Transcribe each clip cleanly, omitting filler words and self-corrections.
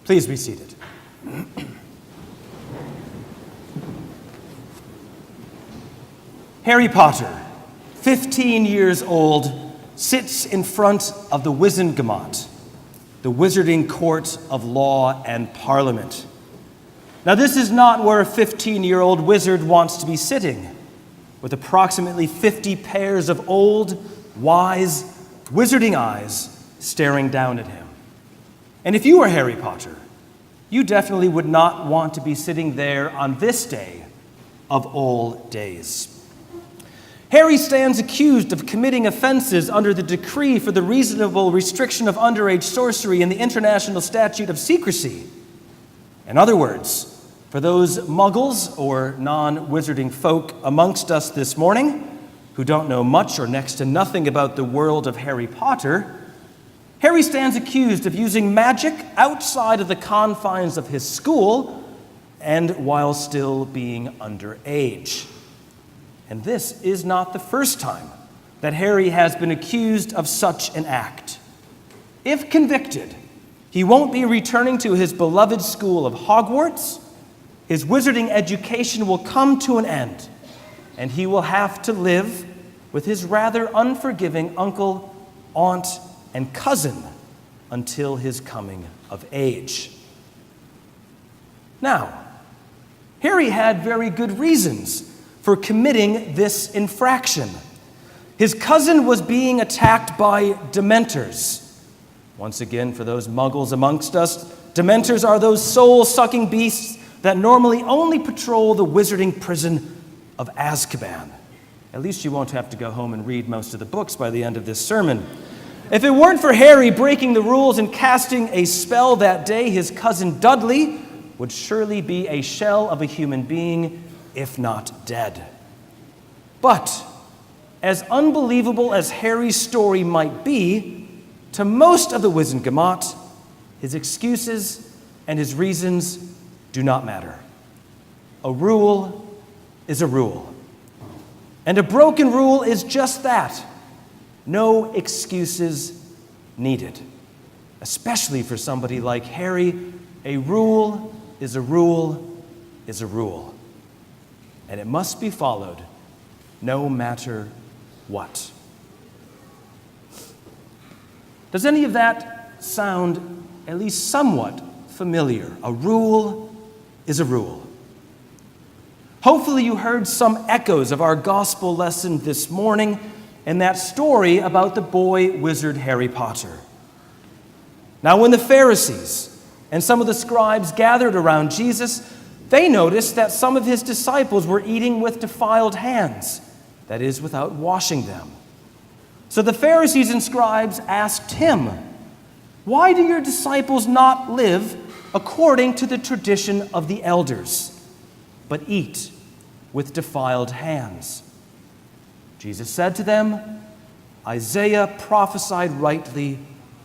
Please be seated. Harry Potter, 15 years old, sits in front of the Wizengamot, the wizarding court of law and parliament. Now, this is not where a 15-year-old wizard wants to be sitting, with approximately 50 pairs of old, wise, wizarding eyes staring down at him. And if you were Harry Potter, you definitely would not want to be sitting there on this day of all days. Harry stands accused of committing offenses under the decree for the reasonable restriction of underage sorcery in the International Statute of Secrecy. In other words, for those muggles or non-wizarding folk amongst us this morning who don't know much or next to nothing about the world of Harry Potter, Harry stands accused of using magic outside of the confines of his school and while still being underage. And this is not the first time that Harry has been accused of such an act. If convicted, he won't be returning to his beloved school of Hogwarts. His wizarding education will come to an end, and he will have to live with his rather unforgiving uncle, aunt, and cousin until his coming of age. Now, Harry had very good reasons for committing this infraction. His cousin was being attacked by Dementors. Once again, for those muggles amongst us, Dementors are those soul-sucking beasts that normally only patrol the wizarding prison of Azkaban. At least you won't have to go home and read most of the books by the end of this sermon. If it weren't for Harry breaking the rules and casting a spell that day, his cousin Dudley would surely be a shell of a human being, if not dead. But as unbelievable as Harry's story might be, to most of the Wizengamot, his excuses and his reasons do not matter. A rule is a rule. And a broken rule is just that. No excuses needed. Especially for somebody like Harry, a rule is a rule is a rule. And it must be followed no matter what. Does any of that sound at least somewhat familiar? A rule is a rule. Hopefully you heard some echoes of our gospel lesson this morning in that story about the boy wizard Harry Potter. Now, when the Pharisees and some of the scribes gathered around Jesus, they noticed that some of his disciples were eating with defiled hands, that is, without washing them. So the Pharisees and scribes asked him, "Why do your disciples not live according to the tradition of the elders, but eat with defiled hands?" Jesus said to them, "Isaiah prophesied rightly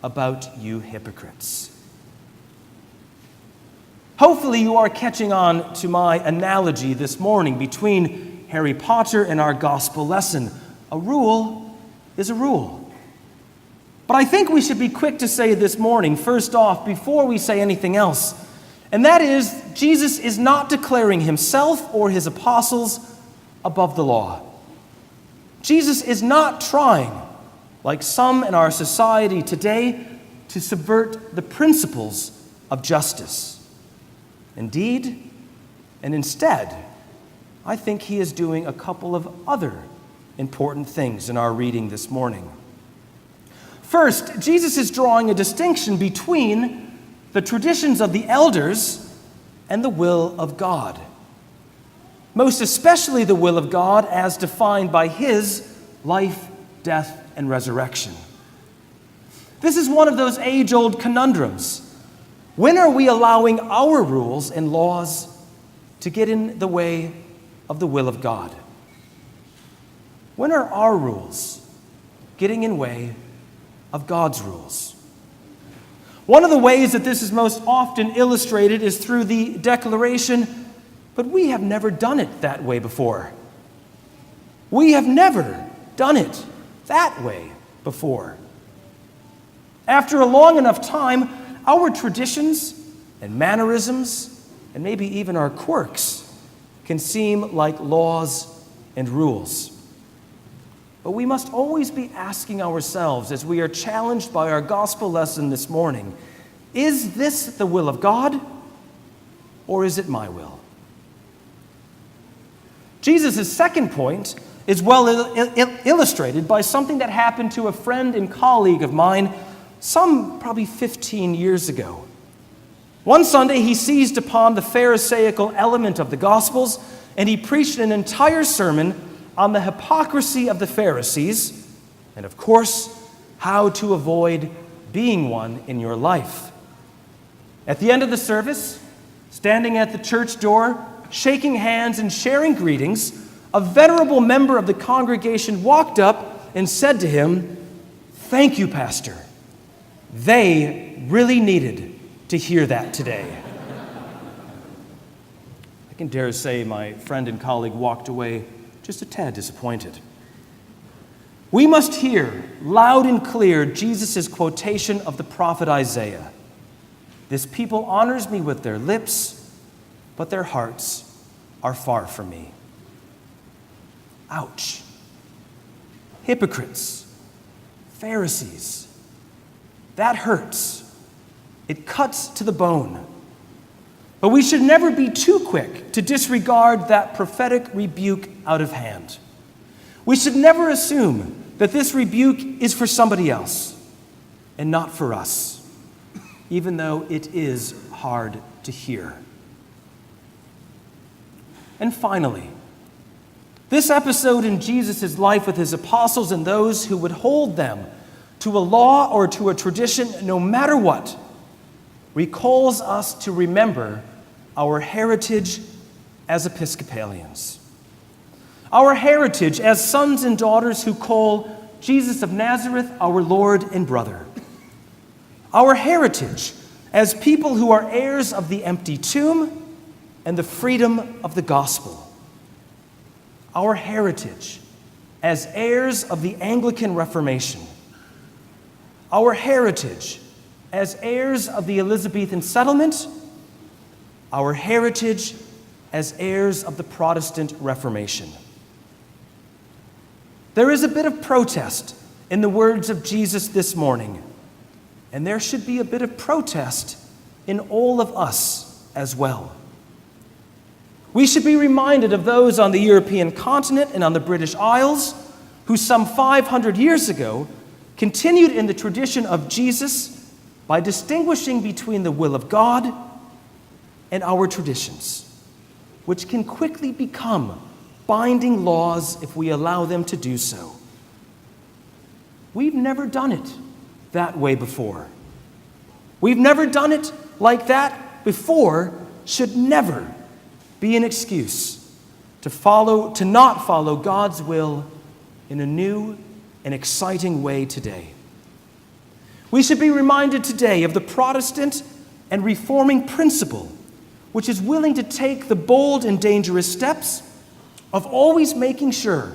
about you hypocrites." Hopefully you are catching on to my analogy this morning between Harry Potter and our gospel lesson. A rule is a rule. But I think we should be quick to say this morning, first off, before we say anything else, and that is, Jesus is not declaring himself or his apostles above the law. Jesus is not trying, like some in our society today, to subvert the principles of justice. Indeed, and instead, I think he is doing a couple of other important things in our reading this morning. First, Jesus is drawing a distinction between the traditions of the elders and the will of God. Most especially the will of God as defined by his life, death, and resurrection. This is one of those age-old conundrums. When are we allowing our rules and laws to get in the way of the will of God? When are our rules getting in the way of God's rules? One of the ways that this is most often illustrated is through the declaration, "But we have never done it that way before." We have never done it that way before. After a long enough time, our traditions and mannerisms, and maybe even our quirks, can seem like laws and rules. But we must always be asking ourselves, as we are challenged by our gospel lesson this morning, is this the will of God, or is it my will? Jesus' second point is well illustrated by something that happened to a friend and colleague of mine some probably 15 years ago. One Sunday, he seized upon the Pharisaical element of the Gospels, and he preached an entire sermon on the hypocrisy of the Pharisees, and of course, how to avoid being one in your life. At the end of the service, standing at the church door, shaking hands and sharing greetings, a venerable member of the congregation walked up and said to him, "Thank you, Pastor. They really needed to hear that today." I can dare say my friend and colleague walked away just a tad disappointed. We must hear loud and clear Jesus' quotation of the prophet Isaiah. "This people honors me with their lips, but their hearts are far from me." Ouch. Hypocrites, Pharisees. That hurts. It cuts to the bone. But we should never be too quick to disregard that prophetic rebuke out of hand. We should never assume that this rebuke is for somebody else and not for us, even though it is hard to hear. And finally, this episode in Jesus' life with his apostles and those who would hold them to a law or to a tradition, no matter what, recalls us to remember our heritage as Episcopalians. Our heritage as sons and daughters who call Jesus of Nazareth our Lord and brother. Our heritage as people who are heirs of the empty tomb and the freedom of the gospel. Our heritage as heirs of the Anglican Reformation. Our heritage as heirs of the Elizabethan settlement. Our heritage as heirs of the Protestant Reformation. There is a bit of protest in the words of Jesus this morning, and there should be a bit of protest in all of us as well. We should be reminded of those on the European continent and on the British Isles who some 500 years ago continued in the tradition of Jesus by distinguishing between the will of God and our traditions, which can quickly become binding laws if we allow them to do so. We've never done it that way before. We've never done it like that before should never be an excuse to not follow God's will in a new and exciting way today. We should be reminded today of the Protestant and reforming principle, which is willing to take the bold and dangerous steps of always making sure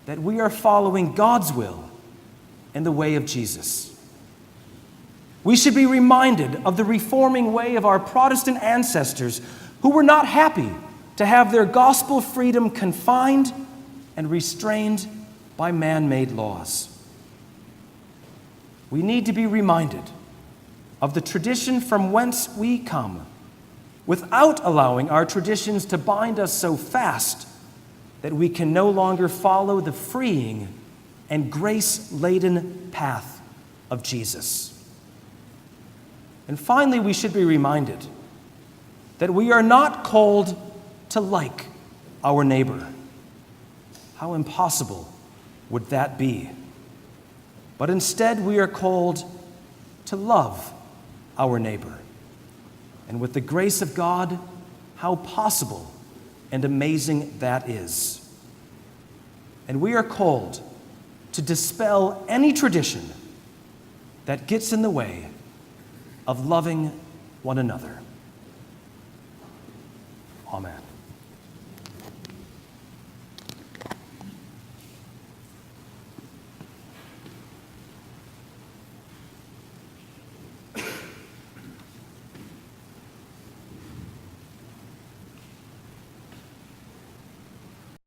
that we are following God's will and the way of Jesus. We should be reminded of the reforming way of our Protestant ancestors who were not happy to have their gospel freedom confined and restrained by man-made laws. We need to be reminded of the tradition from whence we come, without allowing our traditions to bind us so fast that we can no longer follow the freeing and grace-laden path of Jesus. And finally, we should be reminded that we are not called to like our neighbor. How impossible would that be? But instead, we are called to love our neighbor. And with the grace of God, how possible and amazing that is. And we are called to dispel any tradition that gets in the way of loving one another. Amen.